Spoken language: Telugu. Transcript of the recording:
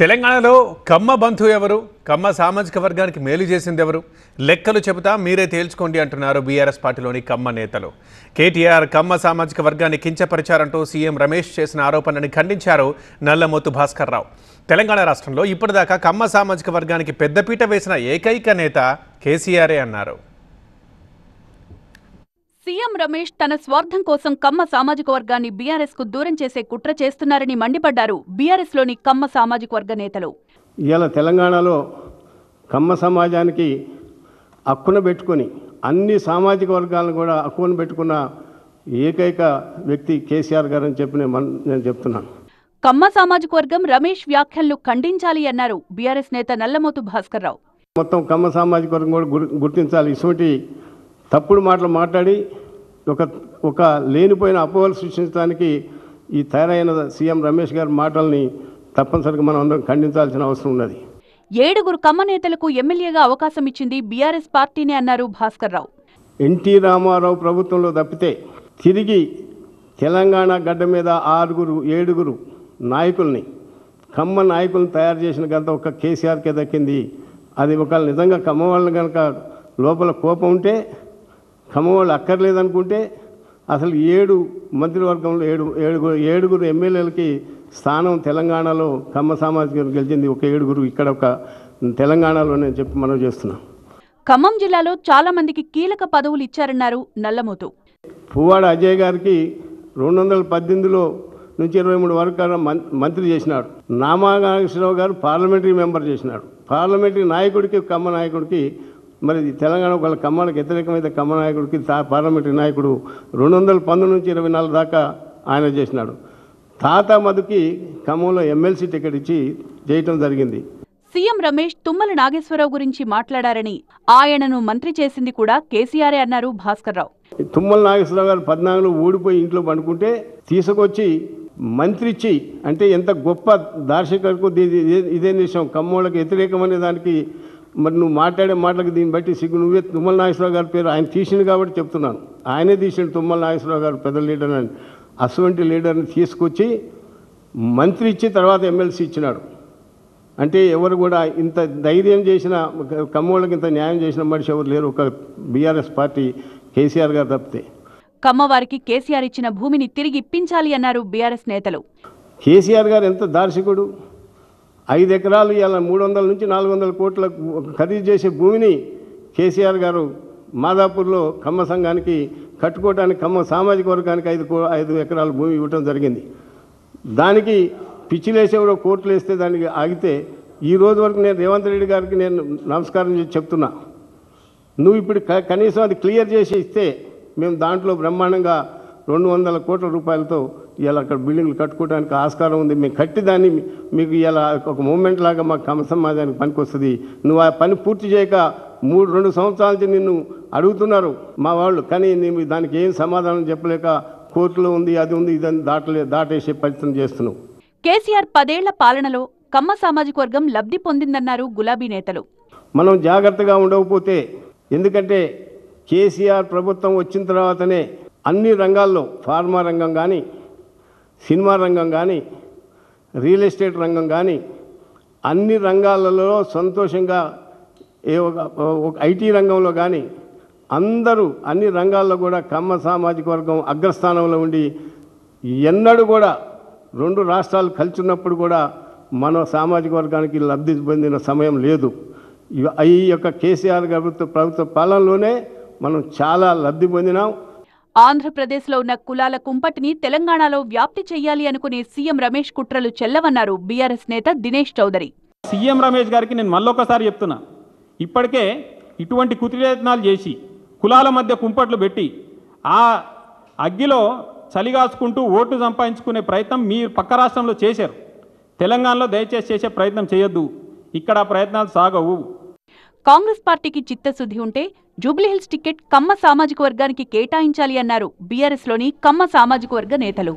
తెలంగాణలో కమ్మ బంధు ఎవరు? కమ్మ సామాజిక వర్గానికి మేలు చేసింది ఎవరు? లెక్కలు చెబుతా మీరే తేల్చుకోండి అంటున్నారు బీఆర్ఎస్ పార్టీలోని కమ్మ నేతలు. కేటీఆర్ కమ్మ సామాజిక వర్గాన్ని కించపరిచారంటూ సీఎం రమేష్ చేసిన ఆరోపణని ఖండించారు నల్లమోతు భాస్కర్ రావు. తెలంగాణ రాష్ట్రంలో ఇప్పటిదాకా కమ్మ సామాజిక వర్గానికి పెద్దపీట వేసిన ఏకైక నేత కేసీఆరే అన్నారు. సీఎం రమేష్ తన స్వార్థం కోసం కమ్మ సామాజిక వర్గాన్ని బీఆర్ఎస్ కు దూరం చేసే కుట్ర చేస్తున్నారని మండిపడ్డారు బీఆర్ఎస్ లోని కమ్మ సామాజిక వర్గ నేతలు. ఇవాళ తెలంగాణలో కమ్మ సమాజానికి హక్కున పెట్టుకొని అన్ని సామాజిక వర్గాలను కూడా హక్కున పెట్టుకున్న ఏకైక వ్యక్తి కేసీఆర్ గారు అని చెప్పి నేను చెప్తున్నాను. కమ్మ సామాజిక వర్గం రమేష్ వ్యాఖ్యలను ఖండించాలి అన్నారు బీఆర్ఎస్ నేత నల్లమోతు భాస్కర్ రావు. మొత్తం కమ్మ సామాజిక వర్గం కూడా గుర్తించాలి. ఇటువంటి తప్పుడు మాటలు మాట్లాడి ఒక లేనిపోయిన అపోహలు సృష్టించడానికి ఈ తయారైన సీఎం రమేష్ గారి మాటల్ని తప్పనిసరిగా మనం అందరం ఖండించాల్సిన అవసరం ఉన్నది. 7 కమ్మ నేతలకు ఎమ్మెల్యేగా అవకాశం ఇచ్చింది బీఆర్ఎస్ పార్టీనే అన్నారు భాస్కర్ రావు. ఎన్టీ రామారావు ప్రభుత్వంలో తప్పితే తిరిగి తెలంగాణ గడ్డ మీద 6-7 నాయకుల్ని కమ్మ నాయకులను తయారు చేసిన గంత ఒక కేసీఆర్కే దక్కింది. అది ఒక నిజంగా కమ్మ వాళ్ళని కనుక లోపల కోపం ఉంటే కమ్మ వాళ్ళు అక్కర్లేదనుకుంటే అసలు 7 మంత్రివర్గంలో 7 ఎమ్మెల్యేలకి స్థానం తెలంగాణలో కమ్మ సామాజిక గెలిచింది ఒక 7 ఇక్కడ ఒక తెలంగాణలోనే చెప్పి మనం చేస్తున్నాం. ఖమ్మం జిల్లాలో చాలా మందికి కీలక పదవులు ఇచ్చారన్నారు నల్లమోతు. పువ్వాడ అజయ్ గారికి 2018లో నుంచి 23 వరకు మంత్రి చేసినాడు. నామానాగేశ్వరరావు గారు పార్లమెంటరీ మెంబర్ చేసినాడు. పార్లమెంటరీ నాయకుడికి కమ్మ నాయకుడికి మరి తెలంగాణ వాళ్ళ కమ్మలకు వ్యతిరేకమైతే కమ్మ నాయకుడికి పార్లమెంటరీ నాయకుడు 2019 నుంచి 24 దాకా ఆయన చేసినాడు. తాత మధుకి ఖమ్మంలో ఎమ్మెల్సీ టికెట్ ఇచ్చి చేయటం జరిగింది. సీఎం రమేష్ తుమ్మల నాగేశ్వరరావు గురించి మాట్లాడారని ఆయనను మంత్రి చేసింది కూడా కేసీఆరే అన్నారు భాస్కర్ రావు. తుమ్మల నాగేశ్వరరావు గారు 14లో ఊడిపోయి ఇంట్లో పండుకుంటే తీసుకొచ్చి మంత్రి ఇచ్చి అంటే ఎంత గొప్ప దార్శనికులకు ఇదే విషయం కమ్మోళ్ళకి వ్యతిరేకమనే దానికి మరి నువ్వు మాట్లాడే మాటలకు దీన్ని బట్టి సిగ్గు నువ్వే తుమ్మల నాగేశ్వరరావు గారి పేరు ఆయన తీసిండు కాబట్టి చెప్తున్నాను. ఆయనే తీసిండు తుమ్మల నాగేశ్వరరావు గారు పెద్ద లీడర్ అని. అటువంటి లీడర్ని తీసుకొచ్చి మంత్రి ఇచ్చి తర్వాత ఎమ్మెల్సీ ఇచ్చినాడు. అంటే ఎవరు కూడా ఇంత ధైర్యం చేసిన కమ్మోళ్ళకి ఇంత న్యాయం చేసిన మనిషి ఎవరు లేరు ఒక బీఆర్ఎస్ పార్టీ కేసీఆర్ గారు తప్పితే. కమ్మవారికి కేసీఆర్ ఇచ్చిన భూమిని తిరిగి ఇప్పించాలి అన్నారు బీఆర్ఎస్ నేతలు. కేసీఆర్ గారు ఎంత దార్శకుడు. 5 ఎకరాలు ఇలా 300 నుంచి 400 కోట్ల ఖరీదు చేసే భూమిని కేసీఆర్ గారు మాదాపూర్లో కమ్మ సంఘానికి కట్టుకోవడానికి కమ్మ సామాజిక వర్గానికి 5 ఎకరాల భూమి ఇవ్వటం జరిగింది. దానికి పిచ్చిలేసేవాడు కోర్టులు వేస్తే దానికి ఆగితే ఈ రోజు వరకు నేను రేవంత్ రెడ్డి గారికి నేను నమస్కారం చేసి చెప్తున్నా, నువ్వు ఇప్పుడు కనీసం అది క్లియర్ చేసి ఇస్తే మేము దాంట్లో బ్రహ్మాండంగా 200 కోట్ల రూపాయలతో ఇలా అక్కడ బిల్డింగ్లు కట్టుకోవడానికి ఆస్కారం ఉంది. మేము కట్టి దాన్ని మీకు ఇలా ఒక మూమెంట్ లాగా మా కమ్మ సమాజానికి పనికి వస్తుంది. నువ్వు ఆ పని పూర్తి చేయక 2 సంవత్సరాల నుంచి నిన్ను అడుగుతున్నారు మా వాళ్ళు, కానీ నేను దానికి ఏం సమాధానం చెప్పలేక కోర్టులో ఉంది అది ఉంది ఇదని దాటేసే ప్రయత్నం చేస్తున్నావు. కేసీఆర్ 10 ఏళ్ల పాలనలో కమ్మ సామాజిక వర్గం లబ్ధి పొందిందన్నారు గులాబీ నేతలు. మనం జాగ్రత్తగా ఉండకపోతే, ఎందుకంటే కేసీఆర్ ప్రభుత్వం వచ్చిన తర్వాతనే అన్ని రంగాల్లో ఫార్మా రంగం కానీ సినిమా రంగం కానీ రియల్ ఎస్టేట్ రంగం కానీ అన్ని రంగాలలో సంతోషంగా ఒక ఐటీ రంగంలో కానీ అందరూ అన్ని రంగాల్లో కూడా కమ్మ సామాజిక వర్గం అగ్రస్థానంలో ఉండి ఎన్నడూ కూడా 2 రాష్ట్రాలు కలిసి ఉన్నప్పుడు కూడా మన సామాజిక వర్గానికి లబ్ధి పొందిన సమయం లేదు. ఈ యొక్క కేసీఆర్ ప్రభుత్వ పాలనలోనే మనం చాలా లబ్ధి పొందినాం. ఆంధ్రప్రదేశ్లో ఉన్న కులాల కుంపటిని తెలంగాణలో వ్యాప్తి చెయ్యాలి అనుకునే సీఎం రమేష్ కుట్రలు చెల్లవన్నారు బీఆర్ఎస్ నేత దినేష్ చౌదరి. సీఎం రమేష్ గారికి నేను మళ్ళొకసారి చెప్తున్నా, ఇప్పటికే ఇటువంటి కుటిరయత్నాలు చేసి కులాల మధ్య కుంపట్లు పెట్టి ఆ అగ్గిలో చలిగాచుకుంటూ ఓట్లు సంపాదించుకునే ప్రయత్నం మీరు పక్క రాష్ట్రంలో చేశారు. తెలంగాణలో దయచేసి చేసే ప్రయత్నం చేయొద్దు. ఇక్కడ ప్రయత్నాలు సాగవు. కాంగ్రెస్ పార్టీకి చిత్తశుద్ధి ఉంటే జూబ్లీహిల్స్ టికెట్ కమ్మ సామాజిక వర్గానికి కేటాయించాలి అన్నారు బీఆర్ఎస్ లోని కమ్మ సామాజిక వర్గ నేతలు.